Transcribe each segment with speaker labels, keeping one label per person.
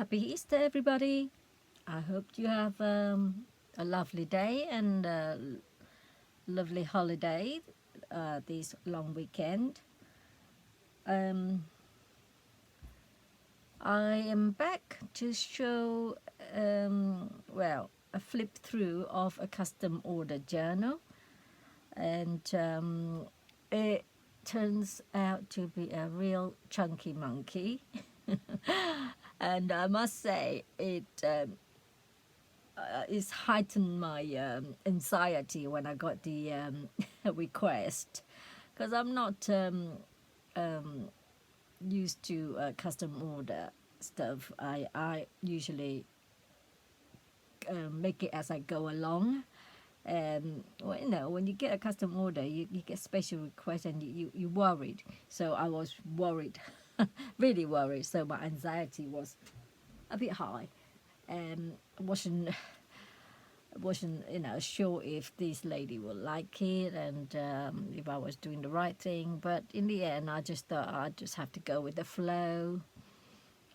Speaker 1: Happy Easter, everybody. I hope you have a lovely day and a lovely holiday this long weekend. Um, I am back to show, a flip through of a custom order journal, and it turns out to be a real chunky monkey. And I must say, it's heightened my anxiety when I got the request, because I'm not um, used to custom order stuff. I usually make it as I go along. Well, when you get a custom order, you get special requests and you worried. So I was worried, really worried. So my anxiety was a bit high, and wasn't sure if this lady would like it, and if I was doing the right thing. But in the end, I just thought I'd just have to go with the flow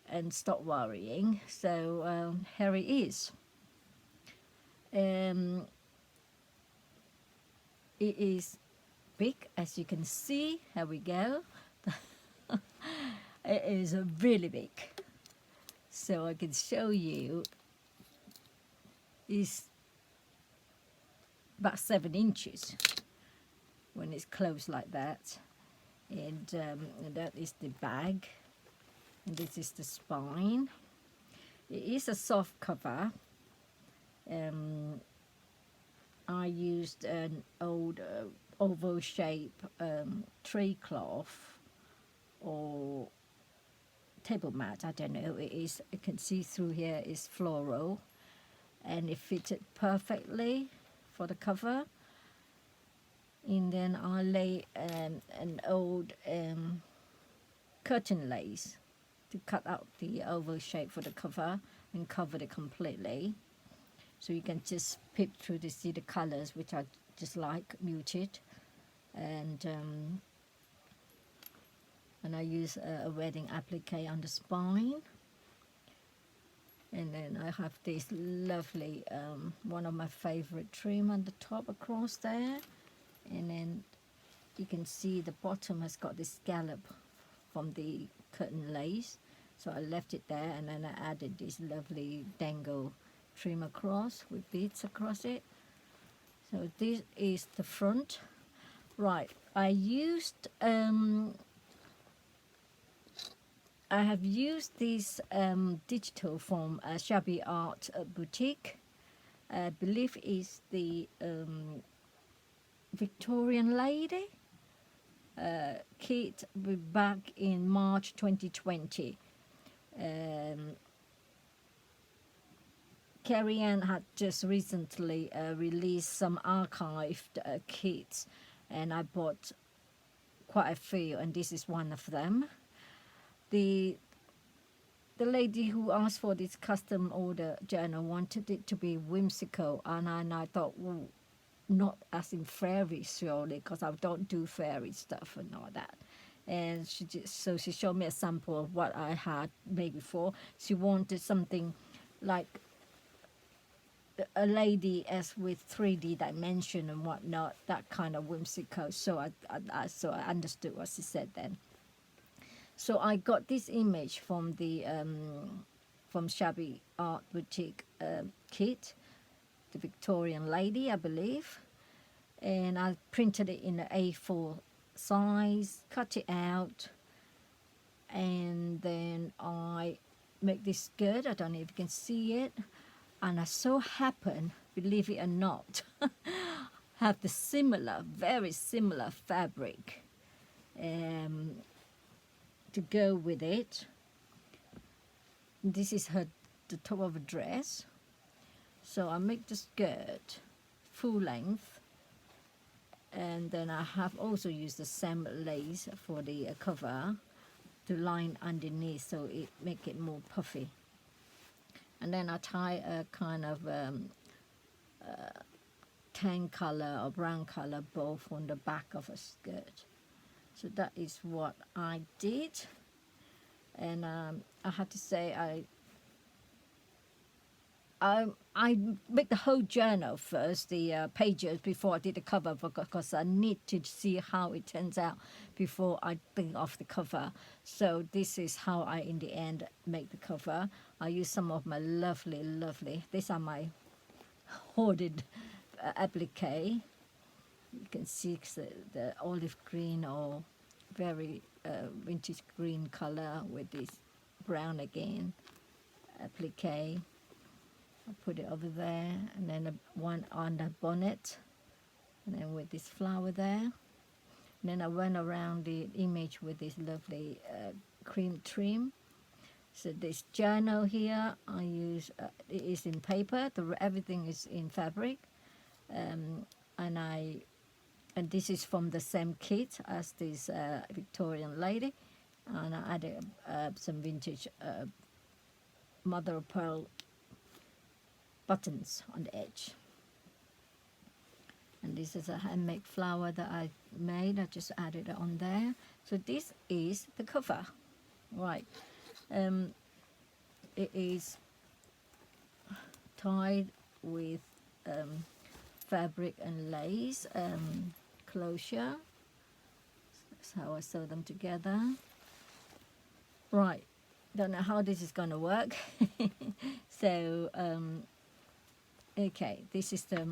Speaker 1: and stop worrying. So here it is. Um, it is big, as you can see. Here we go. It is really big, so I can show you. It's about 7 inches when it's closed like that, and that is the bag, and this is the spine. It is a soft cover. I used an old oval shape tree cloth or table mat, I don't know. It is, you can see through here is floral, and it fitted perfectly for the cover. And then I lay an old curtain lace to cut out the oval shape for the cover and covered it completely. So you can just peep through to see the colors, which I just like, muted. And I use a wedding applique on the spine. And then I have this lovely, one of my favorite trim on the top across there. And then you can see the bottom has got this scallop from the curtain lace. So I left it there, and then I added this lovely dangle trim across with beads across it. So this is the front. Right, I have used this digital from Shabby Art Boutique. I believe is the Victorian Lady kit back in March 2020. Carrie Ann had just recently released some archived kits, and I bought quite a few, and this is one of them. The lady who asked for this custom order journal wanted it to be whimsical, and I thought, well, not as in fairy, surely, because I don't do fairy stuff and all that. And she showed me a sample of what I had made before. She wanted something like a lady as with 3D dimension and whatnot, that kind of whimsical. So I understood what she said then. So I got this image from the from Shabby Art Boutique kit, the Victorian Lady, I believe, and I printed it in the A4 size, cut it out, and then I make this skirt. I don't know if you can see it. And I so happen, believe it or not, have the very similar fabric to go with it. This is the top of a dress. So I make the skirt full length, and then I have also used the same lace for the cover to line underneath, so it make it more puffy. And then I tie a kind of tan color or brown color bow on the back of a skirt. So that is what I did. And I have to say, I make the whole journal first, the pages, before I did the cover, because I need to see how it turns out before I think of the cover. So this is how I, in the end, make the cover. I use some of my lovely, these are my hoarded applique. You can see the olive green or very vintage green color with this brown again applique. I put it over there, and then one on the bonnet, and then with this flower there. And then I went around the image with this lovely cream trim. So this journal here, I use, it is in paper, everything is in fabric. And this is from the same kit as this Victorian Lady. And I added some vintage mother of pearl buttons on the edge. And this is a handmade flower that I made. I just added it on there. So this is the cover, right? It is tied with fabric and lace closure. That's how I sew them together. Right, don't know how this is going to work. So okay, this is the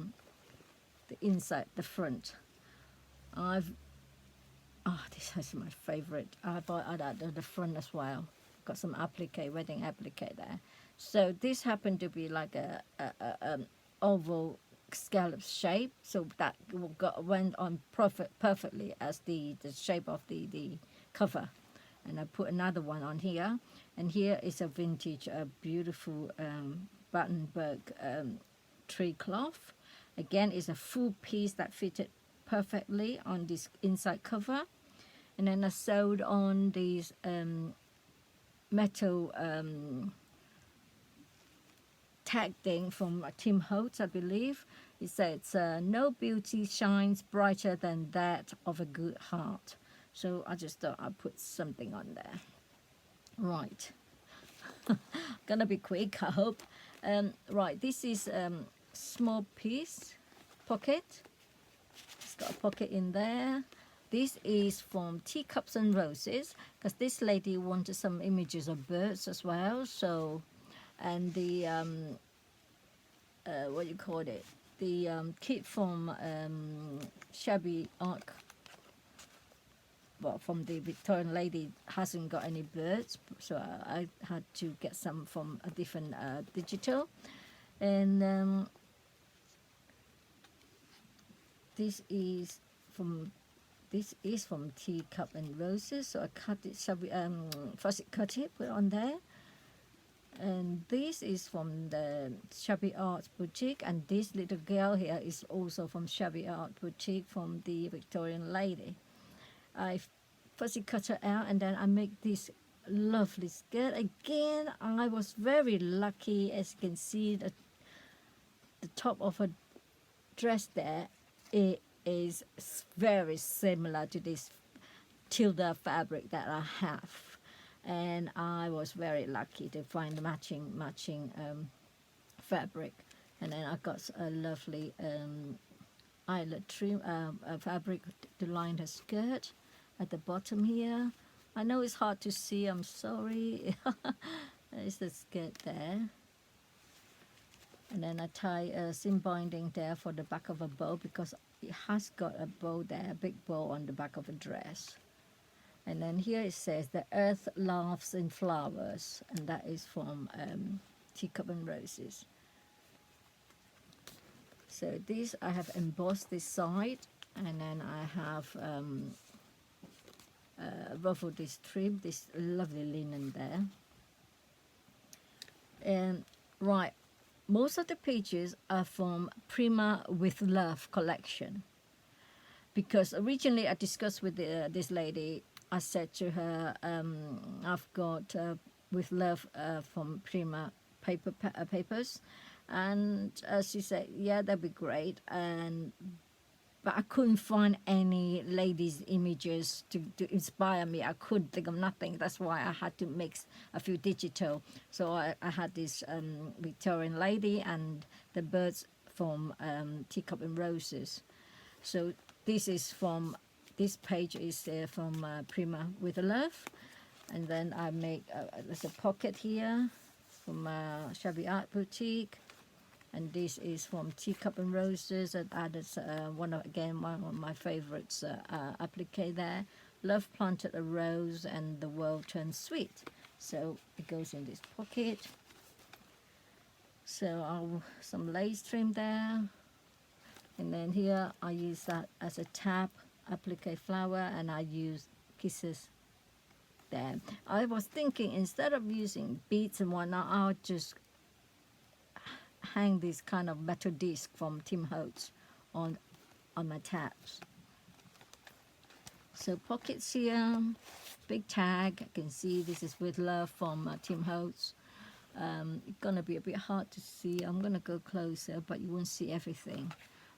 Speaker 1: inside, the front. This is my favorite. I bought the front as well. Got some applique, wedding applique there. So this happened to be like a oval scallop shape, so that went on perfectly as the shape of the cover. And I put another one on here, and here is a vintage beautiful Battenberg tree cloth. Again, it's a full piece that fitted perfectly on this inside cover. And then I sewed on these metal tag thing from Tim Holtz, I believe. It says, no beauty shines brighter than that of a good heart. So I just thought I'd put something on there. Right. Gonna be quick, I hope. Right, this is small piece pocket. It's got a pocket in there. This is from Teacups and Roses, because this lady wanted some images of birds as well. So, and the what do you call it? The kit from Shabby Art, well, from the Victorian Lady hasn't got any birds, so I had to get some from a different digital. And this is from Teacup and Roses, so I cut it, first cut it, put it on there. And this is from the Shabby Art Boutique, and this little girl here is also from Shabby Art Boutique from the Victorian Lady. I first cut her out, and then I make this lovely skirt. Again, I was very lucky, as you can see the top of her dress there. It is very similar to this Tilda fabric that I have, and I was very lucky to find matching fabric. And then I got a lovely eyelet trim fabric to line her skirt at the bottom here. I know it's hard to see, I'm sorry. There's the skirt there. And then I tie a seam binding there for the back of a bow, because it has got a bow there, a big bow on the back of a dress. And then here it says, the earth laughs in flowers, and that is from Teacups and Roses. So this, I have embossed this side, and then I have ruffled this trim, this lovely linen there. And right, most of the pages are from Prima with Love collection, because originally I discussed with this lady. I said to her, I've got with Love from Prima papers, and she said, yeah, that'd be great. And but I couldn't find any ladies' images to inspire me. I couldn't think of nothing. That's why I had to mix a few digital. So I had this Victorian Lady and the birds from Teacups and Roses. So this page is from Prima with Love. And then I make, there's a pocket here from Shabby Art Boutique. And this is from Teacups and Roses. And added one of my favorites applique there. Love planted a rose and the world turned sweet. So it goes in this pocket. So some lace trim there. And then here I use that as a tab, applique flower, and I use kisses there. I was thinking instead of using beads and whatnot, I'll just hang this kind of metal disc from Tim Holtz on my tabs. So pockets here, big tag. I can see this is with love from Tim Holtz. It's gonna be a bit hard to see. I'm gonna go closer, but you won't see everything.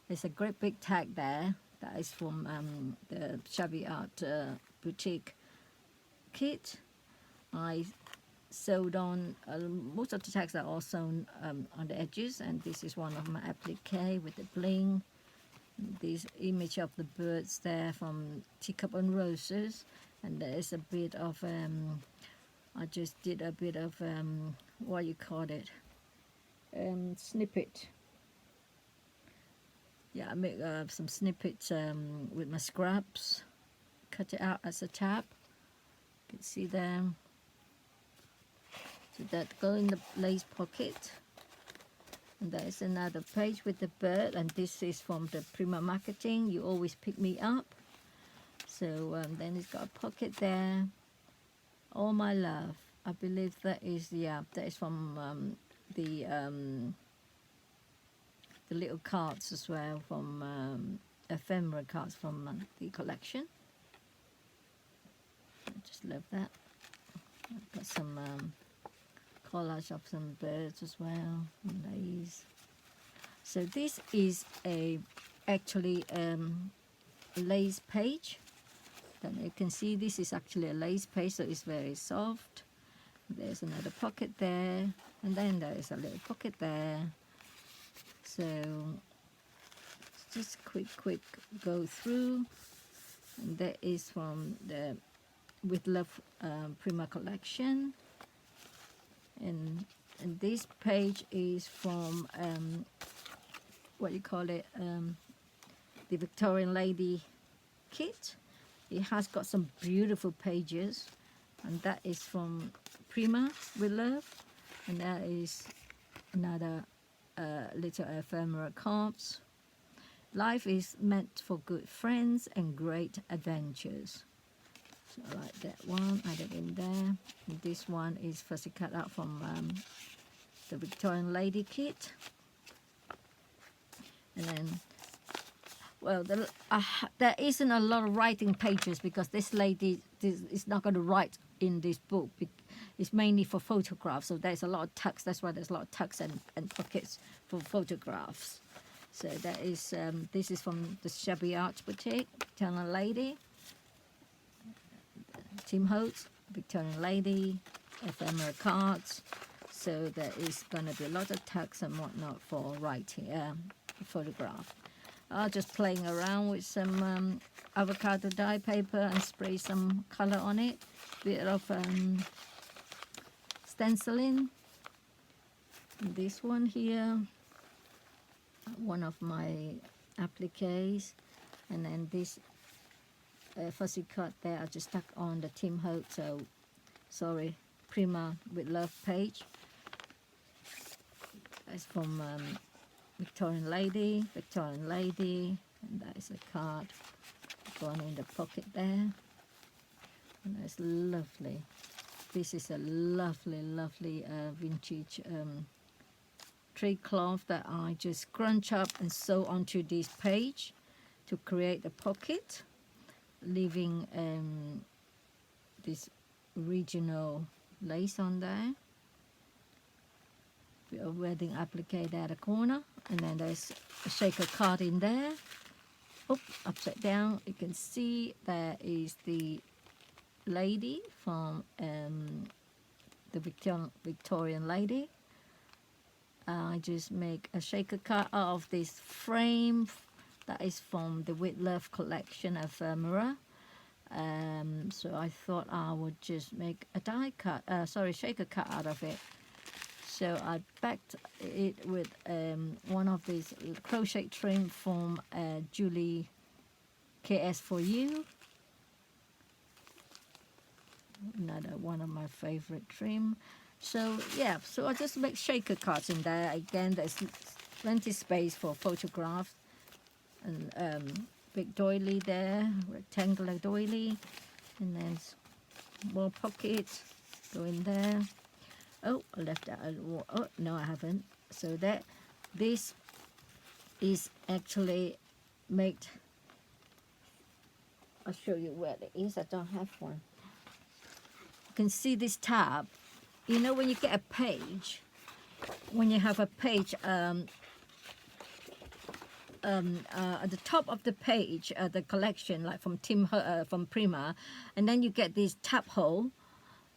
Speaker 1: There's a great big tag there that is from the Shabby Art Boutique kit. I sewed on, most of the tags are all sewn on the edges, and this is one of my applique with the bling. This image of the birds there from Teacups and Roses, and there is a bit of, I just did a bit of, what you call it, snippet. Yeah, I make some snippets with my scraps, cut it out as a tab. You can see there. So that go in the lace pocket. And there is another page with the bird, and this is from the Prima Marketing. You always pick me up. So then it's got a pocket there. All my love. I believe that is, yeah, that is from the little cards as well, from ephemera cards from the collection. I just love that. I've got some collage of some birds as well, and these. So this is actually a lace page. Then you can see this is actually a lace page, so it's very soft. There's another pocket there, and then there is a little pocket there. So just quick go through. And that is from the With Love Prima collection. And this page is from what you call it, the Victorian Lady kit. It has got some beautiful pages, and that is from Prima with Love, and that is another little ephemera cards. Life is meant for good friends and great adventures. So I like that one, add it in there. And this one is fussy cut out from the Victorian Lady kit. And then, well, there isn't a lot of writing pages because this lady is not going to write in this book. It's mainly for photographs, so there's a lot of text. That's why there's a lot of text and pockets for photographs. So that is, this is from the Shabby Art Boutique, Victorian Lady. Tim Holtz, Victorian Lady, ephemera cards. So there is going to be a lot of text and whatnot for writing, photograph. I'm just playing around with some avocado dye paper and spray some color on it. Bit of stenciling. This one here, one of my appliques, and then this fussy cut there I just stuck on the Tim Holtz, so sorry, Prima with Love page. That's from Victorian Lady, and that is a card going in the pocket there, and that's lovely. This is a lovely vintage tree cloth that I just scrunch up and sew onto this page to create a pocket, leaving this regional lace on there. Bit of wedding applique there at the corner, and then there's a shaker card in there. Oh, upside down. You can see there is the lady from the Victorian Lady. I just make a shaker cut out of this frame that is from the With Love collection ephemera. So I thought I would just make a shaker cut out of it. So I backed it with one of these crochet trim from Julie KS for You. Another one of my favorite trim. So yeah, so I just make shaker cuts in there. Again, there's plenty space for photographs, and big doily there, rectangular doily, and then more pockets go in there. Oh, I left out. Oh no, I haven't. So this is actually made. I'll show you where it is. I don't have one. You can see this tab. You know when you get a page, when you have a page at the top of the page, the collection like from from Prima, and then you get this tab hole.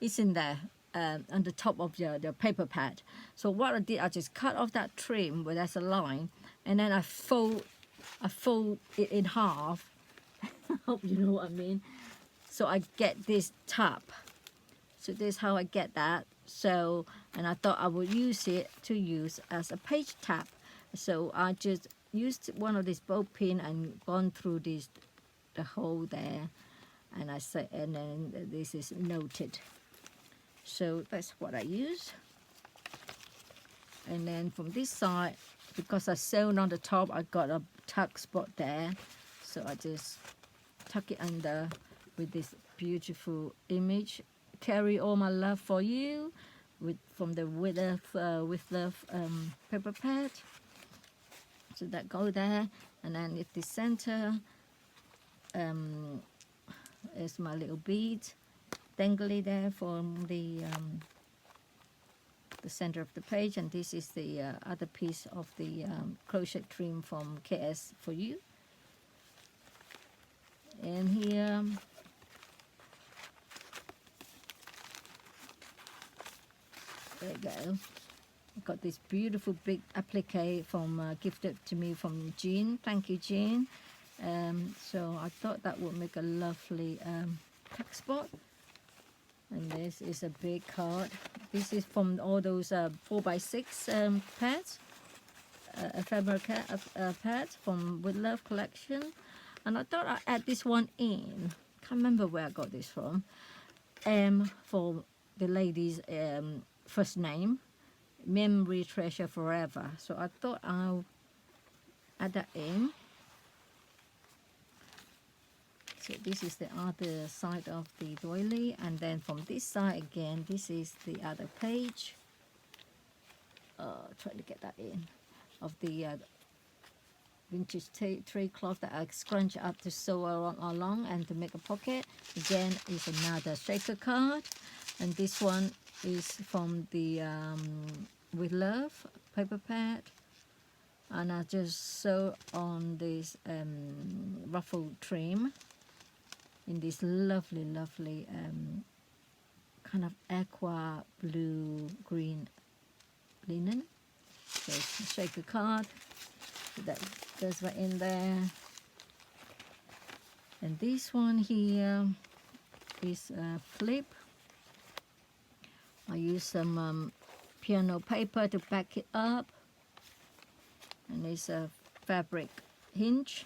Speaker 1: It's in there on the top of the paper pad. So what I did, I just cut off that trim where there's a line, and then I fold it in half. I hope you know what I mean. So I get this tab. So this is how I get that. So, and I thought I would use it to use as a page tab. So I just used one of these bow pin and gone through the hole there, and and then this is noted. So that's what I use. And then from this side, because I sewn on the top, I got a tuck spot there. So I just tuck it under with this beautiful image. Carry all my love for you, from the With Love paper pad. So that go there, and then at the center is my little bead, dangly there from the center of the page, and this is the other piece of the crochet trim from KS for You. And here. There you go. I've got this beautiful big applique from gifted to me from Jean. Thank you, Jean. So I thought that would make a lovely tuck spot. And this is a big card. This is from all those 4x6 pads, ephemera pads from With Love collection. And I thought I'd add this one in. Can't remember where I got this from. For the lady's first name, Memory Treasure Forever. So I thought I'll add that in. So this is the other side of the doily, and then from this side again, this is the other page. Try to get that in, of the vintage tray cloth that I scrunch up to sew along and to make a pocket. Again, is another shaker card, and this one is from the With Love paper pad, and I just sew on this ruffled trim in this lovely kind of aqua blue green linen. So it's a shaker card, so that goes right in there. And this one here is a flip. I use some piano paper to back it up, and it's a fabric hinge.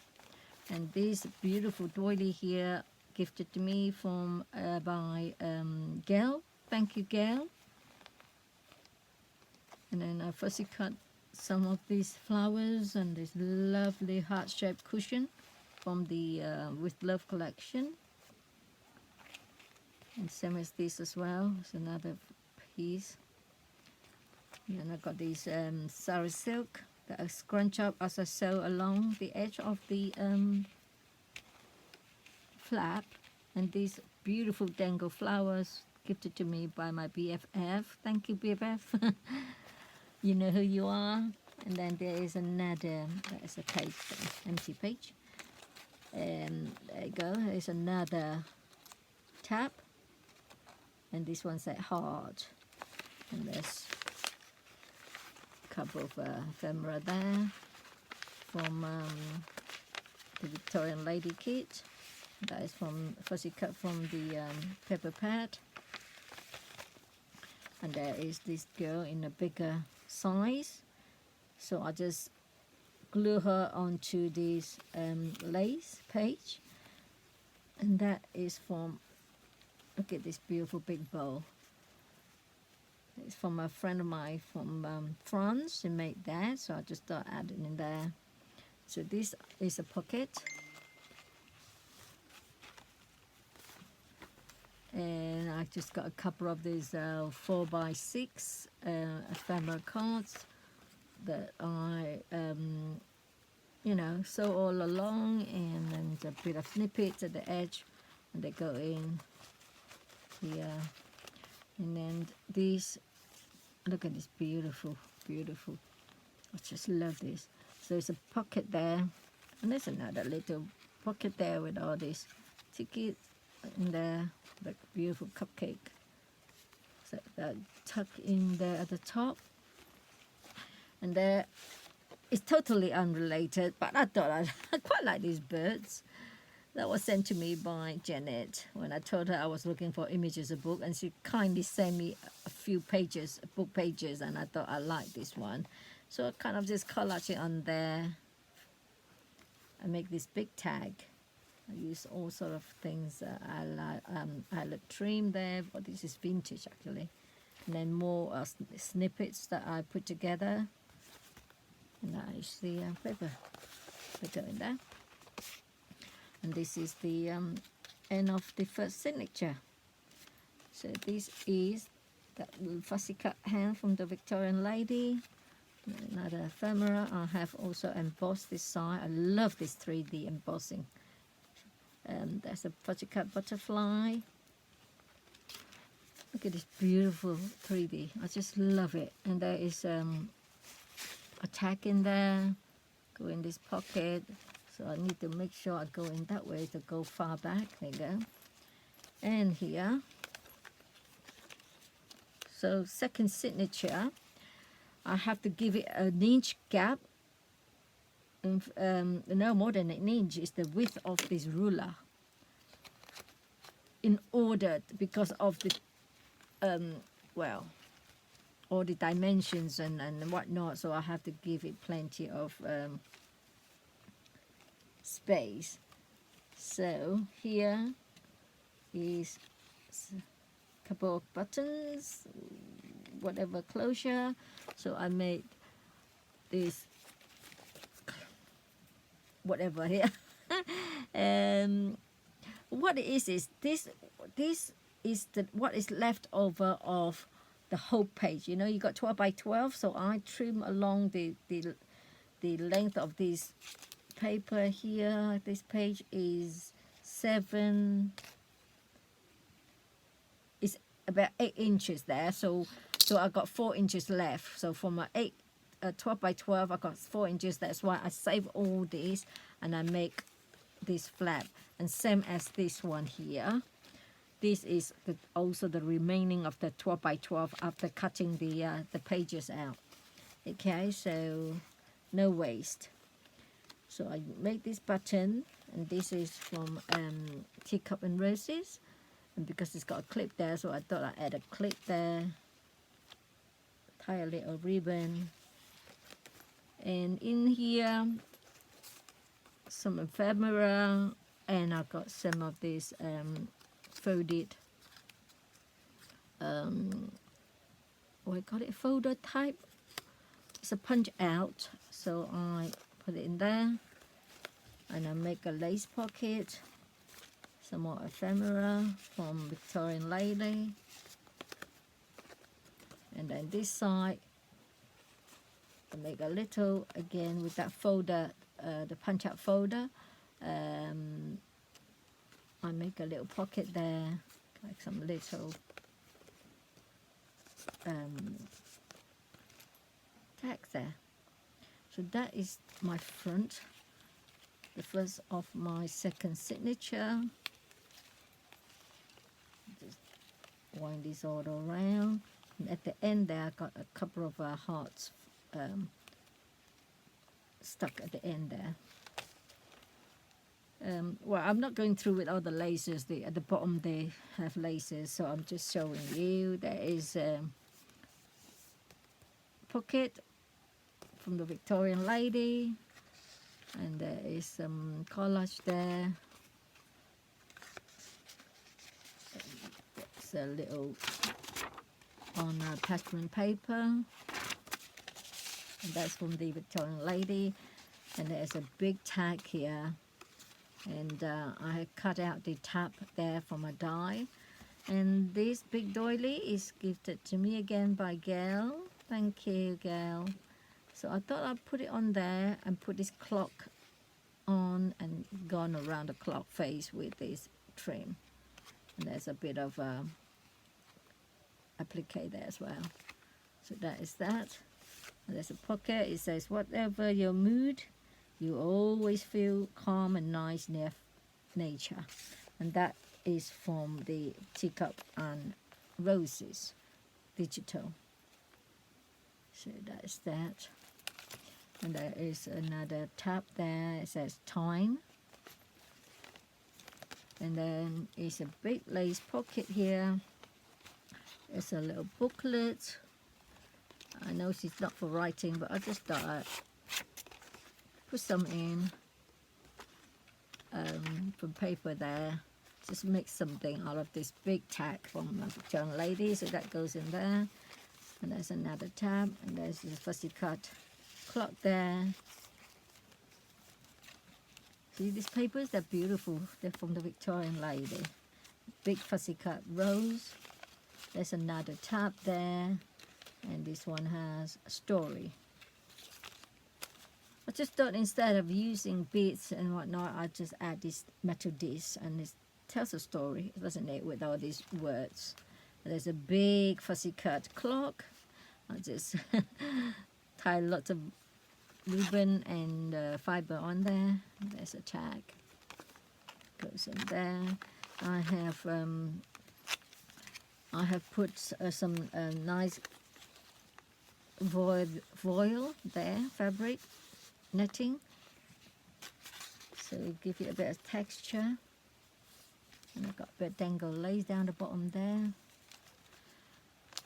Speaker 1: And this beautiful doily here, gifted to me from by Gail. Thank you, Gail. And then I fussy cut some of these flowers and this lovely heart-shaped cushion from the With Love collection. And same as this as well. It's another piece. And I got these Sarah silk that I scrunch up as I sew along the edge of the flap. And these beautiful dangle flowers gifted to me by my BFF. Thank you, BFF. You know who you are. And then there is another, that is a page, empty page. And there you go, there's another tab, and this one's at heart, and there's a couple of ephemera there from the Victorian Lady kit. That is from fussy cut from the paper pad. And there is this girl in a bigger size, so I just glue her onto this lace page. And that is from, look at this beautiful big bow. It's from a friend of mine from France. She made that, so I just start adding in there. So this is a pocket, and I just got a couple of these 4x6 ephemera cards that I you know, sew all along, and then a bit of snippets at the edge, and they go in here. And then these, look at this, beautiful, beautiful. I just love this. So there's a pocket there, and there's another little pocket there with all these tickets in there, like beautiful cupcake. So that tuck in there at the top. And there, it's totally unrelated, but I thought I quite like these birds. That was sent to me by Janet when I told her I was looking for images of book, and she kindly sent me a few pages, book pages, and I thought I liked this one. So I kind of just collage it on there. I make this big tag. I use all sort of things. I like trim there, but this is vintage actually. And then more snippets that I put together. And that is the paper in there. And this is the end of the first signature. So this is that little fussy cut hand from the Victorian Lady. Another ephemera. I have also embossed this side. I love this 3D embossing. There's a fussy cut butterfly. Look at this beautiful 3D. I just love it. And there is a tag in there. Go in this pocket. So I need to make sure I go in that way to go far back. There you go. And here. So second signature, I have to give it an inch gap. No more than an inch is the width of this ruler. In order, because of the, well, all the dimensions and whatnot, so I have to give it plenty of space. So here is a couple of buttons, whatever closure. So I made this whatever here. What it is this is the what is left over of the whole page. You know, you got 12 by 12, so I trim along the length of this paper here. This page is about 8 inches there, so I got 4 inches left. So from my 12 by 12, I got 4 inches. That's why I save all these and I make this flap. And same as this one here. This is also the remaining of the 12 by 12 after cutting the pages out. Okay, so no waste. So I make this button, and this is from Teacups and Roses. And because it's got a clip there, so I thought I'd add a clip there. Tie a little ribbon. And in here, some ephemera, and I've got some of this folded, what do you call it, folder type. It's a punch out, so I put it in there, and I make a lace pocket. Some more ephemera from Victorian Lady, and then this side I make a little, again with that folder, the punch out folder. I make a little pocket there, like some little tags there. So that is my front. the first of my second signature. Just wind this all around. And at the end there, I got a couple of hearts stuck at the end there. Well, I'm not going through with all the laces. At the bottom they have laces, so I'm just showing you. There is a pocket from the Victorian Lady, and there is some collage there. It's a little on parchment paper, and that's from the Victorian Lady. And there's a big tag here, and I cut out the tab there from a die. And this big doily is gifted to me again by Gail. Thank you, Gail. So I thought I'd put it on there and put this clock on and gone around the clock face with this trim. And there's a bit of applique there as well. So that is that. And there's a pocket. It says, whatever your mood, you always feel calm and nice near nature. And that is from the Teacups and Roses digital. So that is that. And there is another tab there. It says time. And then it's a big lace pocket here. It's a little booklet. I know it's not for writing, but I just thought I'd put some in from paper there. Just make something out of this big tag from Victorian Lady. So that goes in there. And there's another tab, and there's the fussy cut clock there. See these papers? They're beautiful. They're from the Victorian Lady. Big fussy cut rose. There's another tab there, and this one has a story. I just thought instead of using beads and whatnot, I just add this metal disc, and it tells a story, doesn't it, with all these words. There's a big fussy cut clock. I just tie lots of ribbon and fiber on there. There's a tag. Goes in there. I have put some nice voile there, fabric netting. So give it a bit of texture. And I've got a bit of dangle lace down the bottom there.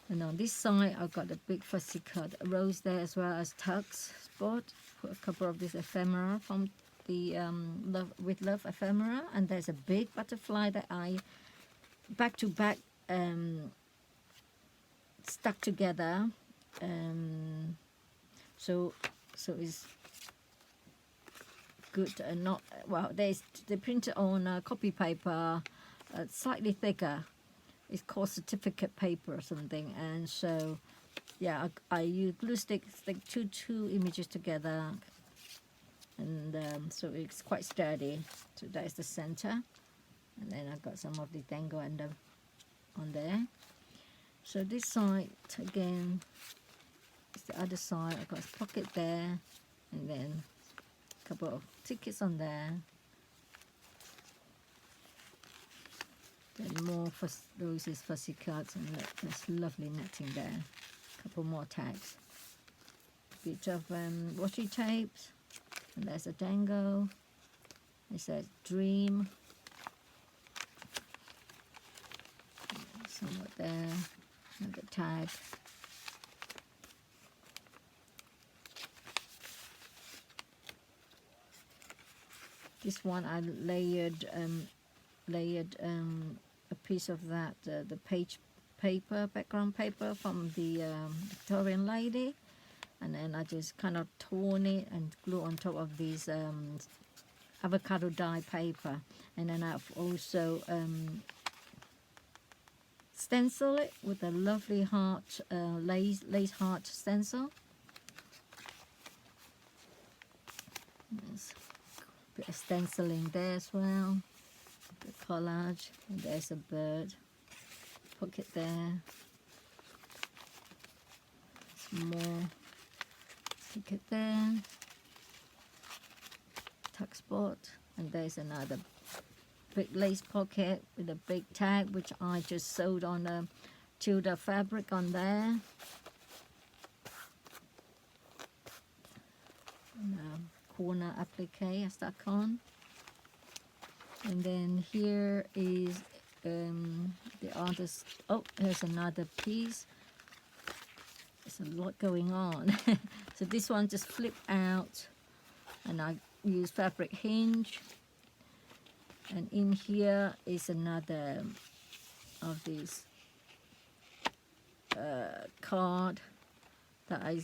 Speaker 1: And on this side, I've got a big fussy cut rose there, as well as tucks spot. Put a couple of these ephemera from the Love with Love ephemera. And there's a big butterfly that I back to back stuck together. So it's good and not, well, they printed on copy paper, slightly thicker. It's called certificate paper or something, and so yeah, I use glue stick two images together, and so it's quite sturdy. So that is the center, and then I've got some of the dangle and on there. So this side again is the other side. I've got a pocket there, and then a couple of tickets on there. Then more roses, fussy cuts, and look, there's lovely netting there. A couple more tags. A bit of washi tapes, and there's a dangle. It says dream. Somewhat there, another tag. This one I layered a piece of that, the page paper, background paper from the Victorian Lady, and then I just kind of torn it and glue on top of these avocado dye paper, and then I've also stencil it with a lovely heart lace heart stencil. There's a bit of stenciling there as well. The collage, and there's a bird pocket there. Some more ticket there. tuck spot, and there's another big lace pocket with a big tag, which I just sewed on a Tudor fabric on there. And corner applique stuck on. And then here is the artist. Oh, there's another piece. There's a lot going on. So this one just flip out, and I use fabric hinge. And in here is another of these card that I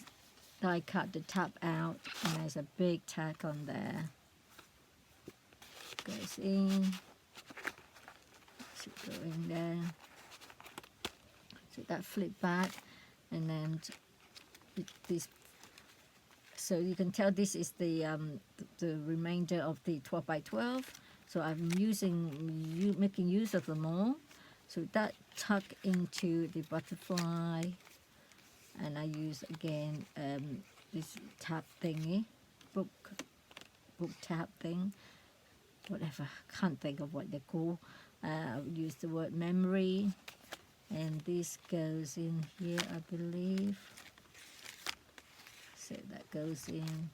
Speaker 1: die cut the tab out, and there's a big tag on there. Goes in, should go in there. So that flip back, and then this. So you can tell this is the remainder of the 12 by 12. So I'm making use of them all. So that tuck into the butterfly, and I use again this tab thingy, book tab thing, whatever. Can't think of what they're called. I'll use the word memory, and this goes in here, I believe. So that goes in.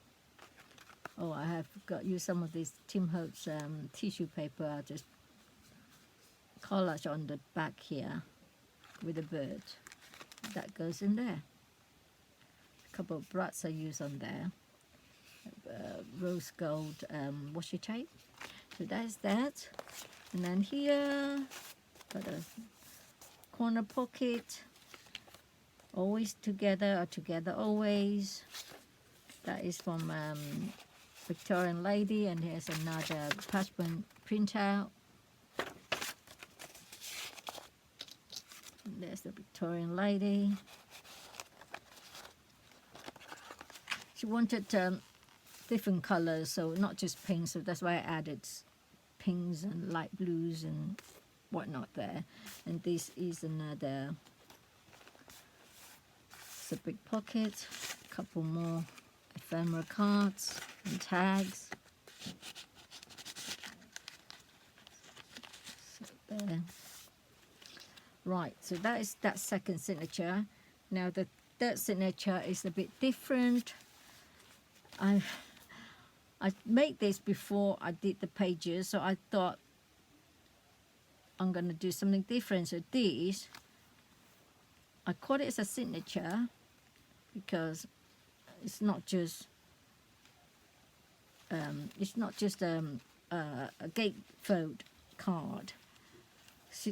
Speaker 1: Oh, I have got use some of this Tim Holtz tissue paper. I'll just collage on the back here with a bird. That goes in there. A couple of brads I use on there. Rose gold washi tape. So that's that. And then here, got a corner pocket. Always together, or together always. That is from Victorian Lady, and here's another parchment printout. And there's the Victorian Lady. She wanted different colors, so not just pink, so that's why I added pinks and light blues and whatnot there. And this is another, it's a big pocket, a couple more ephemera cards and tags. So there. Right, so that is that second signature. Now the third signature is a bit different. I made this before I did the pages, so I thought I'm gonna do something different. So this, I call it as a signature because it's not just a gatefold card.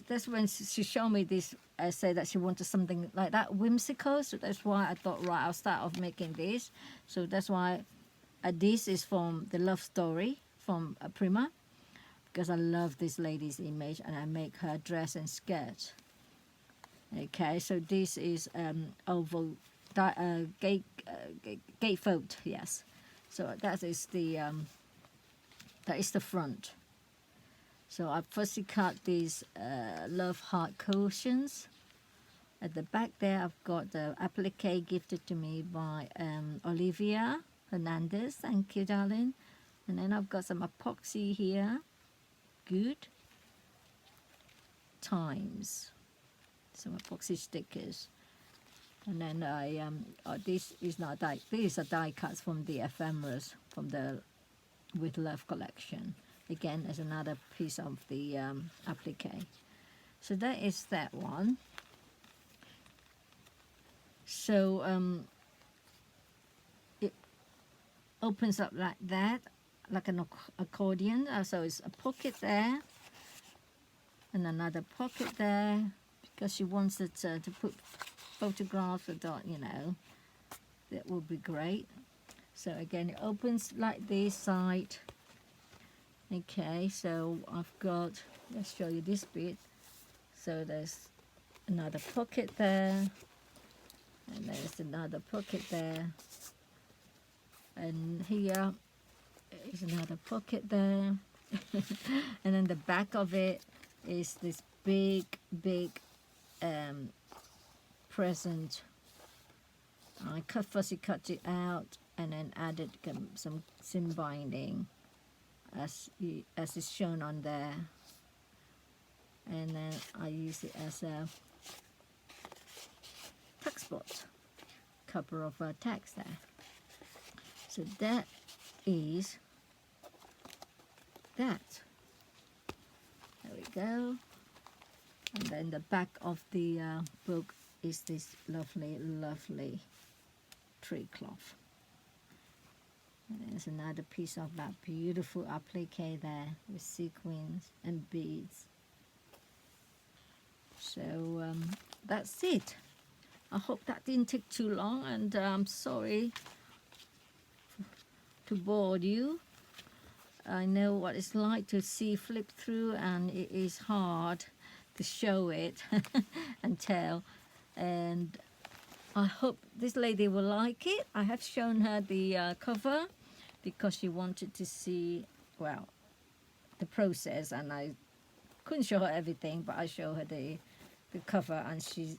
Speaker 1: That's when she showed me this. I said that she wanted something like that, whimsical. So that's why I thought, right, I'll start off making this. So that's why this is from the Love Story from Prima, because I love this lady's image, and I make her dress and skirt. Okay, so this is oval gatefold, yes. So that is the front. So I firstly cut these love heart cushions. At the back there, I've got the applique gifted to me by Olivia Hernandez. Thank you, darling. And then I've got some epoxy here. Good times. Some epoxy stickers. And then this is not die. These are die cuts from the ephemeras from the With Love collection. Again, as another piece of the applique. So that is that one. So it opens up like that, like an accordion. So it's a pocket there, and another pocket there, because she wants it to put photographs or that would be great. So again, it opens like this side. Okay, so I've got, let's show you this bit. So there's another pocket there, and there's another pocket there, and here is another pocket there. And then the back of it is this big present. I firstly cut it out and then added some seam binding. as is shown on there, and then I use it as a tuck spot, couple of tags there. So that is that. There we go. And then the back of the book is this lovely tree cloth. And there's another piece of that beautiful applique there with sequins and beads. So that's it. I hope that didn't take too long, and I'm sorry to bore you. I know what it's like to see flip through, and it is hard to show it and tell. And I hope this lady will like it. I have shown her the cover because she wanted to see, well, the process, and I couldn't show her everything, but I show her the cover, and she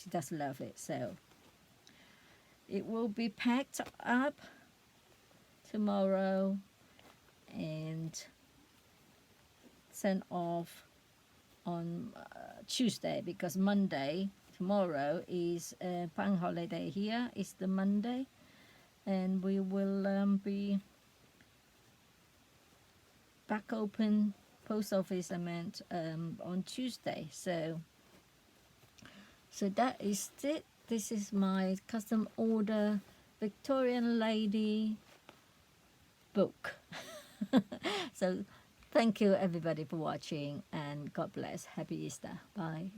Speaker 1: does love it. So it will be packed up tomorrow and sent off on Tuesday, because Monday, tomorrow, is a bank holiday here. It's the Monday, and we will be back open, post office I meant, on Tuesday. So that is it. This is my custom order Victorian Lady book. So thank you everybody for watching, and God bless. Happy Easter. Bye.